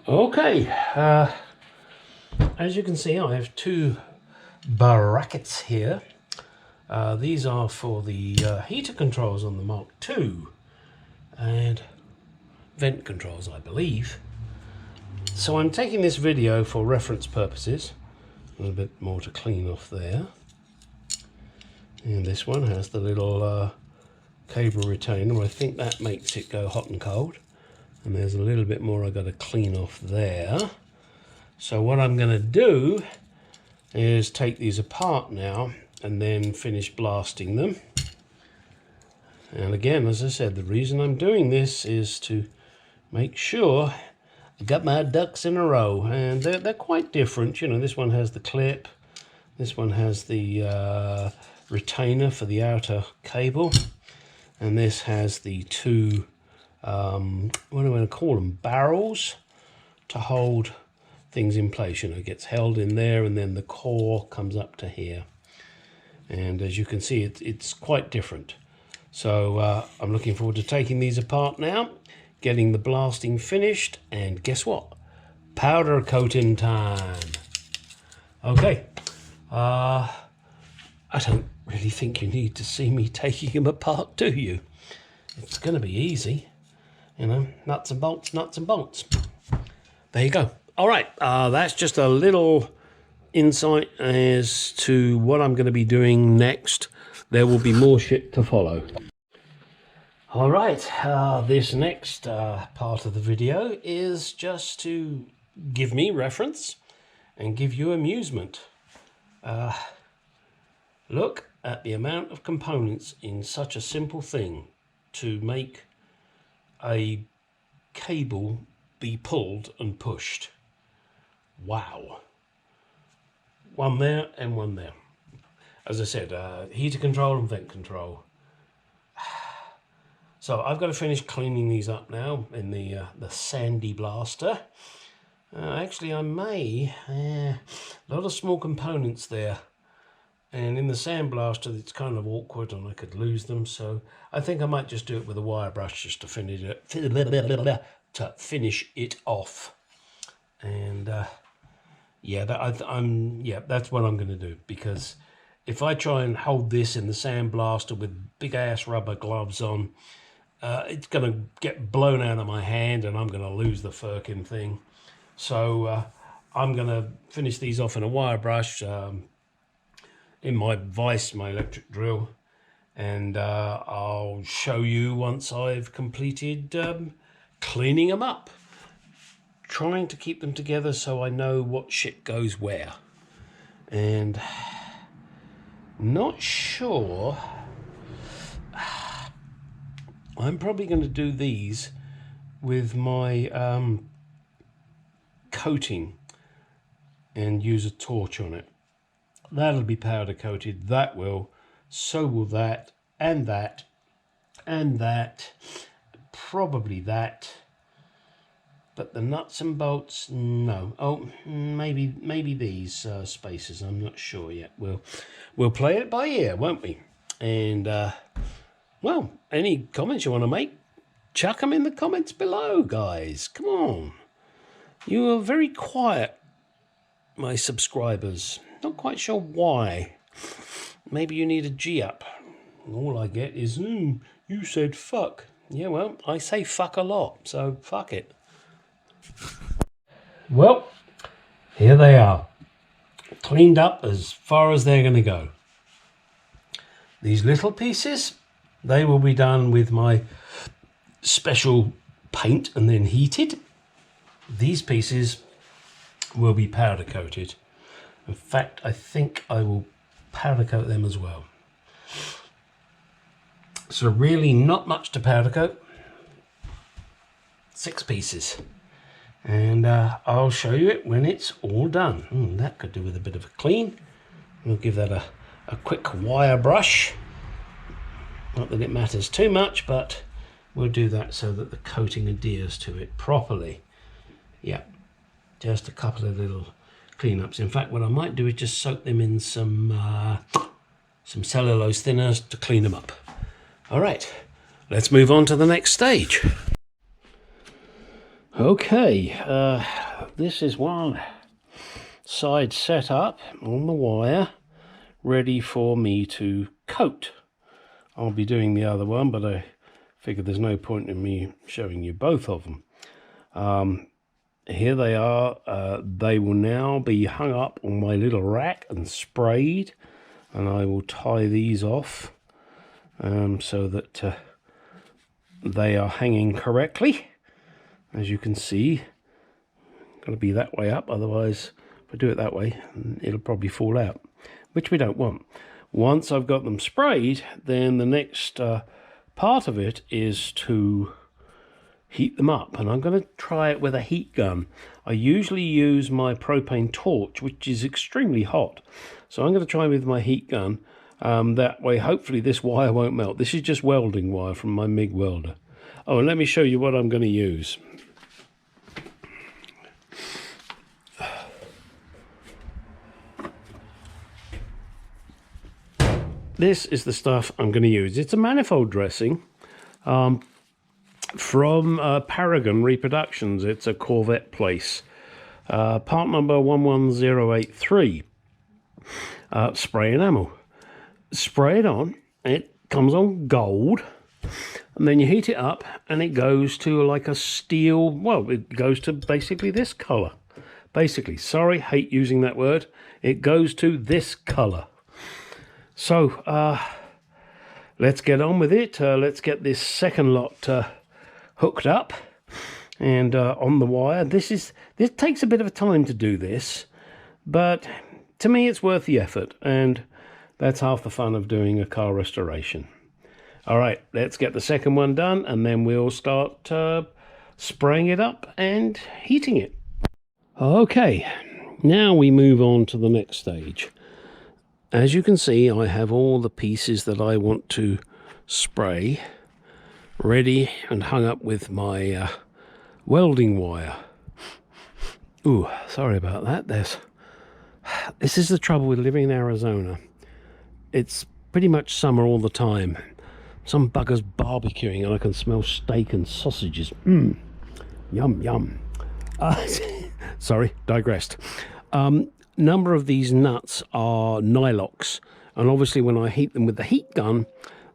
Okay, as you can see, I have two brackets here. These are for the heater controls on the Mark II and vent controls, I believe. So I'm taking this video for reference purposes. A little bit more to clean off there. And this one has the little cable retainer. I think that makes it go hot and cold. And there's a little bit more I've got to clean off there. So what I'm going to do is take these apart now and then finish blasting them. And again, as I said, the reason I'm doing this is to make sure I got my ducks in a row. And they're quite different. You know, this one has the clip. This one has the retainer for the outer cable. And this has the two what do I want to call them, barrels to hold things in place. You know, it gets held in there and then the core comes up to here. And as you can see, it's quite different. So I'm looking forward to taking these apart now, getting the blasting finished, and guess what? Powder coating time. Okay, I don't really think you need to see me taking them apart, do you? It's going to be easy. You know, nuts and bolts, nuts and bolts. There you go. All right, that's just a little insight as to what I'm going to be doing next. There will be more shit to follow. All right, this next part of the video is just to give me reference and give you amusement. Look at the amount of components in such a simple thing to make a cable be pulled and pushed. Wow. One there and one there. As I said, heater control and vent control. So I've got to finish cleaning these up now in the sandy blaster. Actually, I may. A lot of small components there. And in the sandblaster, it's kind of awkward and I could lose them. So I think I might just do it with a wire brush just to finish it off. And yeah, that's what I'm going to do. Because if I try and hold this in the sandblaster with big ass rubber gloves on, it's going to get blown out of my hand and I'm going to lose the firkin thing. So I'm going to finish these off in a wire brush. In my vise, my electric drill, and I'll show you once I've completed cleaning them up, trying to keep them together so I know what shit goes where. And not sure, I'm probably going to do these with my coating and use a torch on it. That'll be powder coated, that will, so will that, and that, and that, probably that, but the nuts and bolts, no. Oh, maybe these spaces, I'm not sure yet. We'll play it by ear, won't we? And, well, any comments you want to make, chuck them in the comments below, guys. Come on. You are very quiet, my subscribers. Not quite sure why. Maybe you need a G-up. All I get is, you said fuck. Yeah, well, I say fuck a lot, so fuck it. Well, here they are. Cleaned up as far as they're going to go. These little pieces, they will be done with my special paint and then heated. These pieces will be powder coated. In fact, I think I will powder coat them as well. So really not much to powder coat. 6 pieces. And I'll show you it when it's all done. That could do with a bit of a clean. We'll give that a quick wire brush. Not that it matters too much, but we'll do that so that the coating adheres to it properly. Yeah, just a couple of little cleanups. In fact, what I might do is just soak them in some cellulose thinners to clean them up. All right, let's move on to the next stage. Okay, this is one side set up on the wire, ready for me to coat. I'll be doing the other one, but I figured there's no point in me showing you both of them. Here they are. They will now be hung up on my little rack and sprayed, and I will tie these off so that they are hanging correctly. As you can see, got to be that way up, otherwise if I do it that way it'll probably fall out, which we don't want. Once I've got them sprayed, then the next part of it is to heat them up, and I'm going to try it with a heat gun. I usually use my propane torch, which is extremely hot, so I'm going to try with my heat gun. That way hopefully this wire won't melt. This is just welding wire from my MIG welder. Oh, and let me show you what I'm going to use. This is the stuff I'm going to use. It's a manifold dressing from Paragon Reproductions. It's a Corvette place. Part number 11083. Spray enamel. Spray it on. It comes on gold. And then you heat it up and it goes to like a steel, well, it goes to basically this color. Basically, sorry, hate using that word. It goes to this color. So, let's get on with it. Let's get this second lot hooked up and on the wire. This takes a bit of a time to do this, but to me it's worth the effort, and that's half the fun of doing a car restoration. All right, let's get the second one done, and then we'll start spraying it up and heating it. Okay, now we move on to the next stage. As you can see, I have all the pieces that I want to spray ready and hung up with my welding wire. Ooh, sorry about that. This is the trouble with living in Arizona. It's pretty much summer all the time. Some bugger's barbecuing and I can smell steak and sausages. Yum, yum. Sorry, digressed. Number of these nuts are nylox, and obviously when I heat them with the heat gun,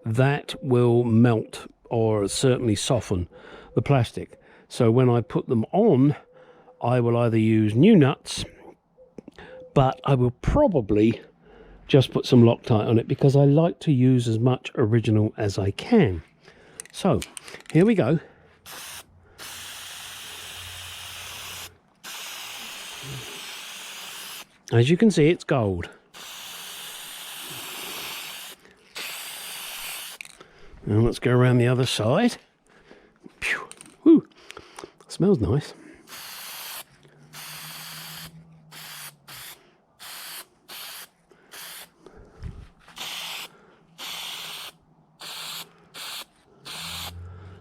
that will melt or certainly soften the plastic. So when I put them on, I will either use new nuts, but I will probably just put some Loctite on it because I like to use as much original as I can. So here we go. As you can see, it's gold. Now let's go around the other side. Phew. Whew. Smells nice.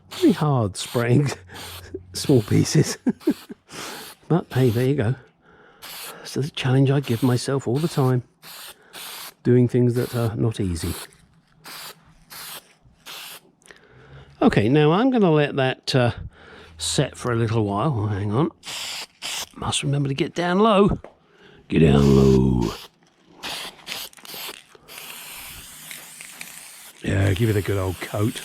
Very hard spraying small pieces. But hey, there you go. It's a challenge I give myself all the time, doing things that are not easy. Okay, now I'm going to let that set for a little while. Oh, hang on. Must remember to get down low. Get down low. Yeah, give it a good old coat.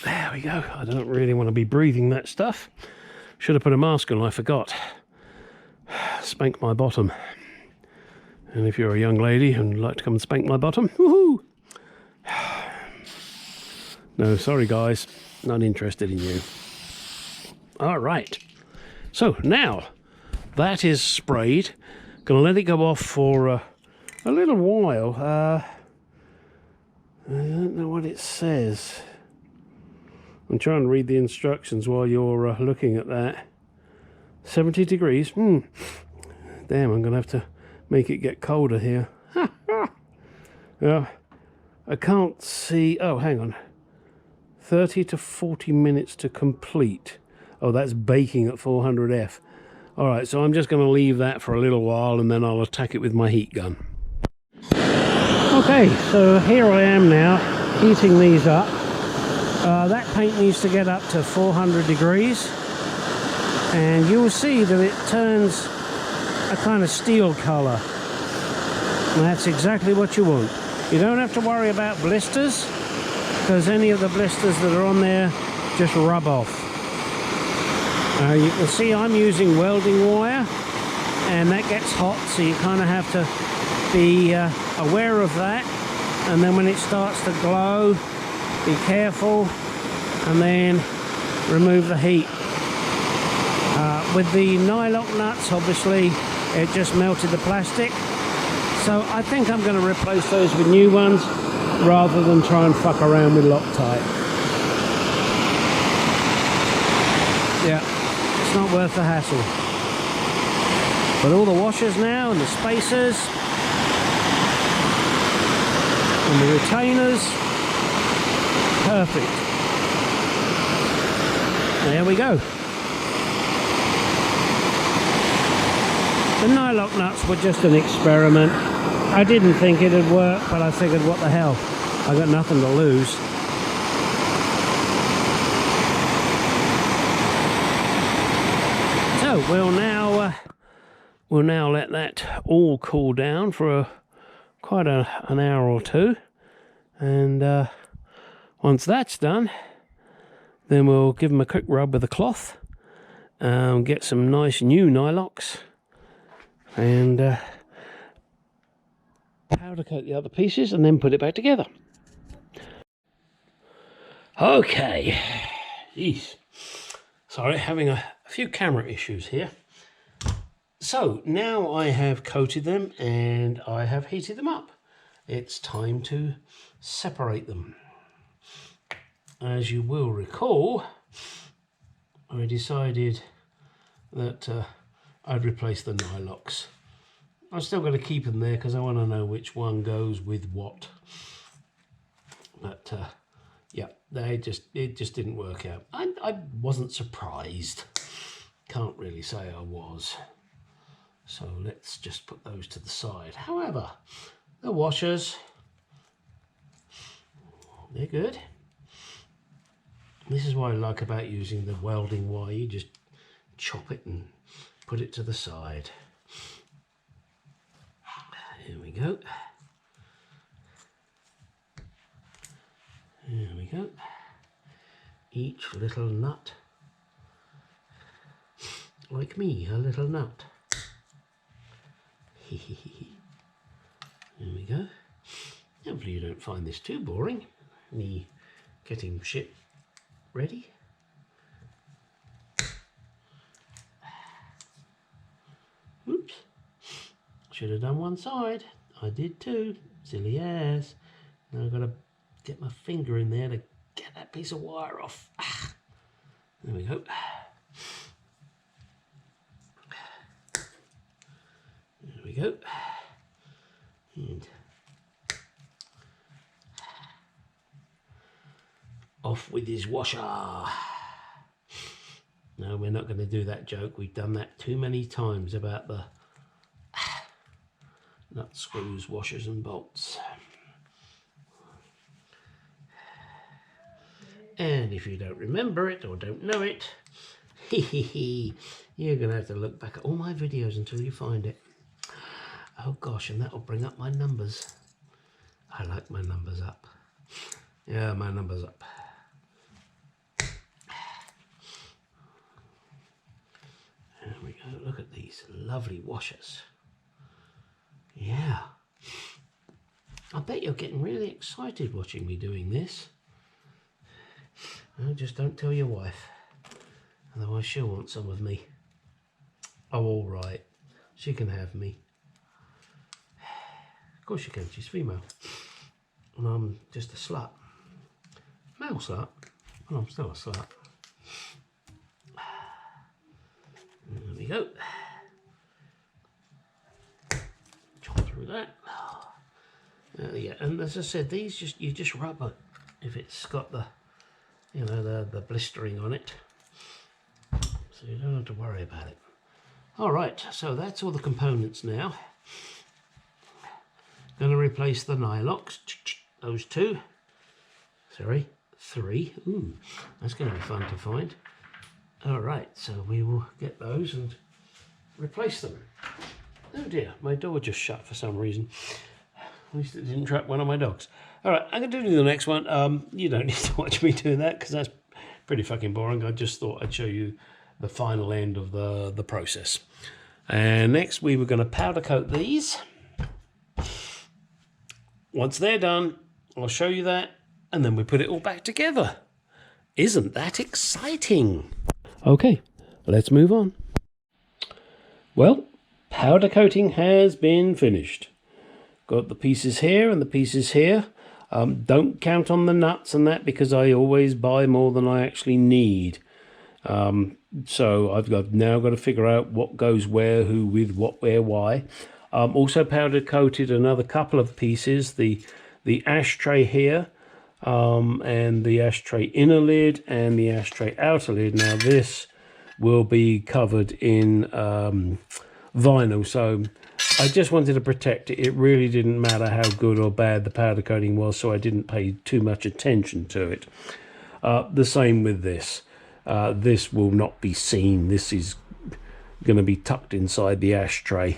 There we go. I don't really want to be breathing that stuff. Should have put a mask on, I forgot. Spank my bottom. And if you're a young lady and would like to come and spank my bottom, woohoo! No, sorry guys, not interested in you. All right. So now that is sprayed. Gonna let it go off for a little while. I don't know what it says. I'm trying to read the instructions while you're looking at that. 70 degrees. Damn, I'm gonna have to make it get colder here. I can't see. Oh, hang on. 30 to 40 minutes to complete. Oh, that's baking at 400F. All right, so I'm just going to leave that for a little while and then I'll attack it with my heat gun. Okay, so here I am now, heating these up. That paint needs to get up to 400 degrees. and you'll see that it turns a kind of steel colour. And that's exactly what you want. You don't have to worry about blisters, because any of the blisters that are on there just rub off. You can see I'm using welding wire, and that gets hot, so you kind of have to be aware of that. And then when it starts to glow, be careful, and then remove the heat. With the nylock nuts, obviously it just melted the plastic, so I think I'm going to replace those with new ones rather than try and fuck around with Loctite. Yeah, it's not worth the hassle. But all the washers now, and the spacers and the retainers, perfect. There we go. The nylock nuts were just an experiment. I didn't think it'd work, but I figured, what the hell, I got nothing to lose. So we'll now let that all cool down for quite an hour or two, and once that's done, then we'll give them a quick rub with a cloth, get some nice new nylocks, and powder coat the other pieces, and then put it back together. Okay, jeez, sorry, having a few camera issues here. So now I have coated them and I have heated them up. It's time to separate them. As you will recall, I decided that I'd replace the nylocks. I'm still going to keep them there because I want to know which one goes with what. But yeah, it just didn't work out. I wasn't surprised. Can't really say I was. So let's just put those to the side. However, the washers, they're good. This is what I like about using the welding wire. You just chop it and put it to the side. Here we go. Here we go. Each little nut. Like me, a little nut. There we go. Hopefully you don't find this too boring, me getting shit ready. Oops. Should have done one side. I did too. Silly ass. Now I've got to get my finger in there to get that piece of wire off. There we go. There we go. And off with his washer. No, we're not going to do that joke. We've done that too many times about the nut screws, washers and bolts. And if you don't remember it or don't know it, you're going to have to look back at all my videos until you find it. Oh gosh, and that'll bring up my numbers. I like my numbers up. Yeah, my numbers up. There we go. Look at these lovely washers. Yeah. I bet you're getting really excited watching me doing this. Oh, just don't tell your wife. Otherwise she'll want some of me. Oh, all right. She can have me. Of course she can. She's female. And I'm just a slut. Male slut. Well, I'm still a slut. There we go. Chop through that. Yeah, and as I said, these you just rub it if it's got the, you know, the blistering on it. So you don't have to worry about it. Alright, so that's all the components now. Going to replace the nylocks, those two. Sorry, 3. Ooh, that's going to be fun to find. All right, so we will get those and replace them. Oh dear, my door just shut for some reason. At least it didn't trap one of my dogs. All right, I'm going to do the next one. You don't need to watch me do that because that's pretty fucking boring. I just thought I'd show you the final end of the process. And next we were going to powder coat these. Once they're done, I'll show you that, and then we put it all back together. Isn't that exciting? Okay, let's move on. Well, powder coating has been finished. Got the pieces here and the pieces here. Don't count on the nuts and that because I always buy more than I actually need. So I've now got to figure out what goes where, who, with, what, where, why. Also powder coated another couple of pieces, the ashtray here, and the ashtray inner lid and the ashtray outer lid. Now this will be covered in vinyl, so I just wanted to protect it. It really didn't matter how good or bad the powder coating was, so I didn't pay too much attention to it. The same with this. This will not be seen. This is going to be tucked inside the ashtray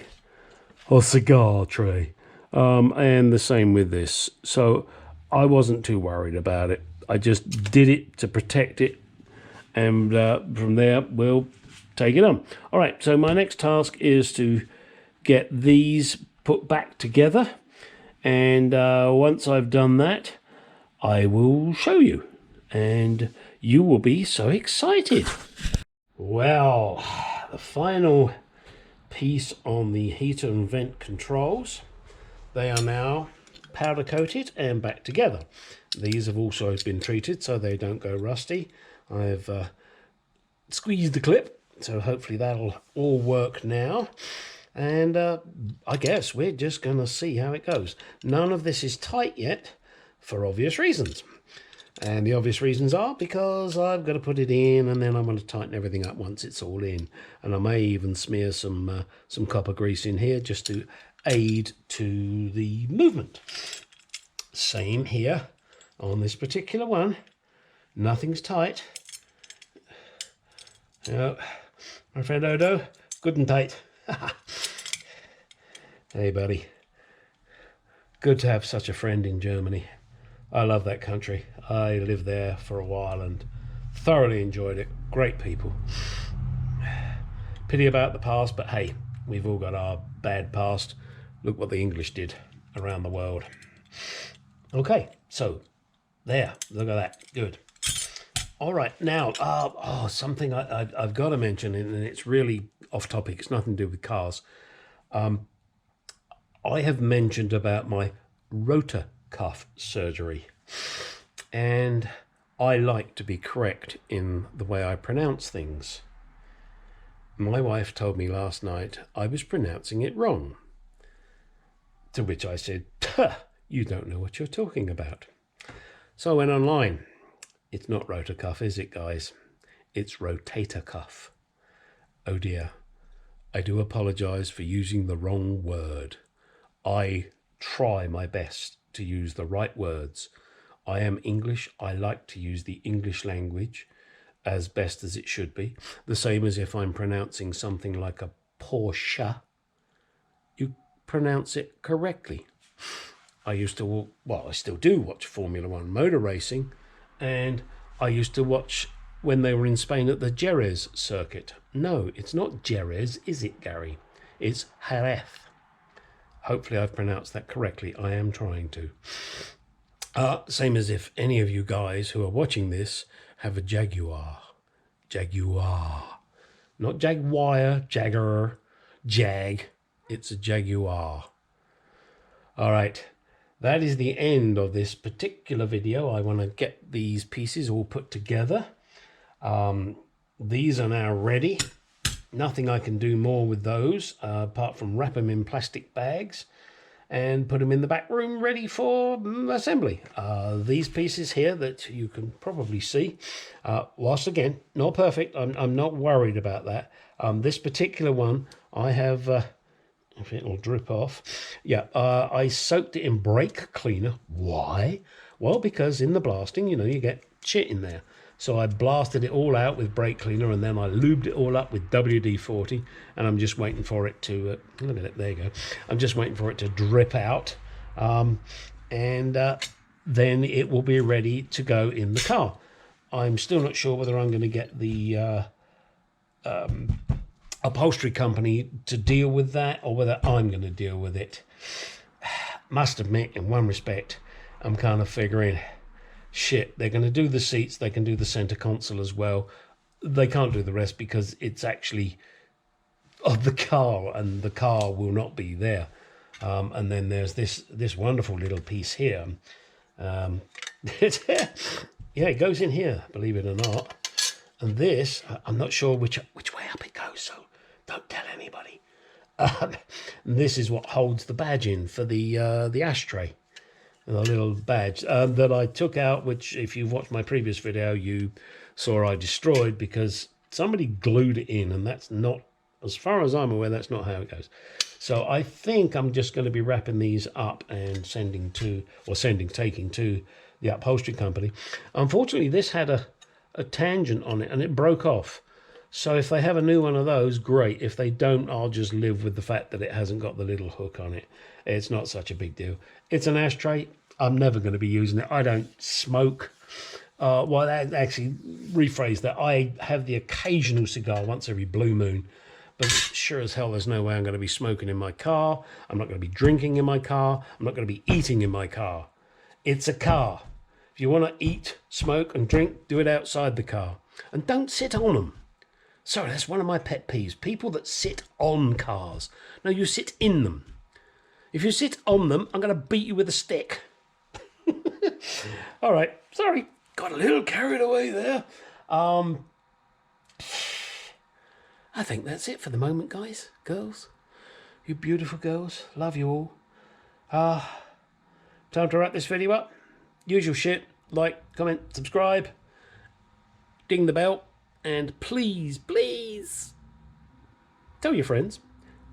or cigar tray. And the same with this. So I wasn't too worried about it. I just did it to protect it. And from there, we'll take it on. All right, so my next task is to get these put back together. And once I've done that, I will show you. And you will be so excited. Well, the final piece on the heater and vent controls. They are now powder coated and back together. These have also been treated so they don't go rusty. I've squeezed the clip, so hopefully that'll all work now. And I guess we're just going to see how it goes. None of this is tight yet for obvious reasons. And the obvious reasons are because I've got to put it in and then I'm going to tighten everything up once it's all in. And I may even smear some copper grease in here just to aid to the movement. Same here on this particular one. Nothing's tight. Oh, my friend Odo, good and tight. Hey buddy, good to have such a friend in Germany. I love that country. I lived there for a while and thoroughly enjoyed it. Great people. Pity about the past, but hey, we've all got our bad past. Look what the English did around the world. Okay, so there, look at that, good. All right, now, something I've got to mention, and it's really off topic, it's nothing to do with cars. I have mentioned about my rotor cuff surgery, and I like to be correct in the way I pronounce things. My wife told me last night I was pronouncing it wrong, to which I said, you don't know what you're talking about. So I went online. It's not rotor cuff, is it, guys? It's rotator cuff. Oh dear, I do apologize for using the wrong word. I try my best to use the right words. I am English. I like to use the English language as best as it should be. The same as if I'm pronouncing something like a Porsche, you pronounce it correctly. I used to, I still do watch Formula One motor racing, and I used to watch when they were in Spain at the Jerez circuit. No, it's not Jerez, is it, Gary? It's Jerez. Hopefully I've pronounced that correctly. I am trying to. Same as if any of you guys who are watching this have a Jaguar. Jaguar. Not Jaguar, Jagger, Jag. It's a Jaguar. All right. That is the end of this particular video. I want to get these pieces all put together. These are now ready. Nothing I can do more with those apart from wrap them in plastic bags and put them in the back room ready for assembly. These pieces here that you can probably see, whilst again, not perfect, I'm not worried about that. This particular one, I have, if it'll drip off, yeah, I soaked it in brake cleaner. Why? Well, because in the blasting, you know, you get shit in there. So I blasted it all out with brake cleaner, and then I lubed it all up with WD-40, and I'm just waiting for it to look at it, there you go. I'm just waiting for it to drip out, and then it will be ready to go in the car. I'm still not sure whether I'm going to get the upholstery company to deal with that, or whether I'm going to deal with it. Must admit, in one respect, I'm kind of figuring, shit, they're going to do the seats, they can do the center console as well. They can't do the rest because it's actually of the car, and the car will not be there. And then there's this wonderful little piece here. Yeah, it goes in here, believe it or not. And this, I'm not sure which way up it goes, so don't tell anybody. This is what holds the badge in for the ashtray, the little badge that I took out, which if you've watched my previous video, you saw I destroyed because somebody glued it in, and that's not, as far as I'm aware, that's not how it goes. So I think I'm just going to be wrapping these up and taking to the upholstery company. Unfortunately, this had a tangent on it and it broke off. So if they have a new one of those, great. If they don't, I'll just live with the fact that it hasn't got the little hook on it. It's not such a big deal. It's an ashtray. I'm never going to be using it. I don't smoke. Well, actually, rephrase that. I have the occasional cigar once every blue moon. But sure as hell, there's no way I'm going to be smoking in my car. I'm not going to be drinking in my car. I'm not going to be eating in my car. It's a car. If you want to eat, smoke, and drink, do it outside the car. And don't sit on them. Sorry, that's one of my pet peeves. People that sit on cars. No, you sit in them. If you sit on them, I'm going to beat you with a stick. All right, sorry. Got a little carried away there. I think that's it for the moment, guys, girls. You beautiful girls. Love you all. Time to wrap this video up. Usual shit. Like, comment, subscribe. Ding the bell. And please, please, tell your friends.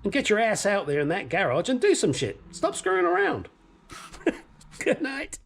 And get your ass out there in that garage and do some shit. Stop screwing around. Good night.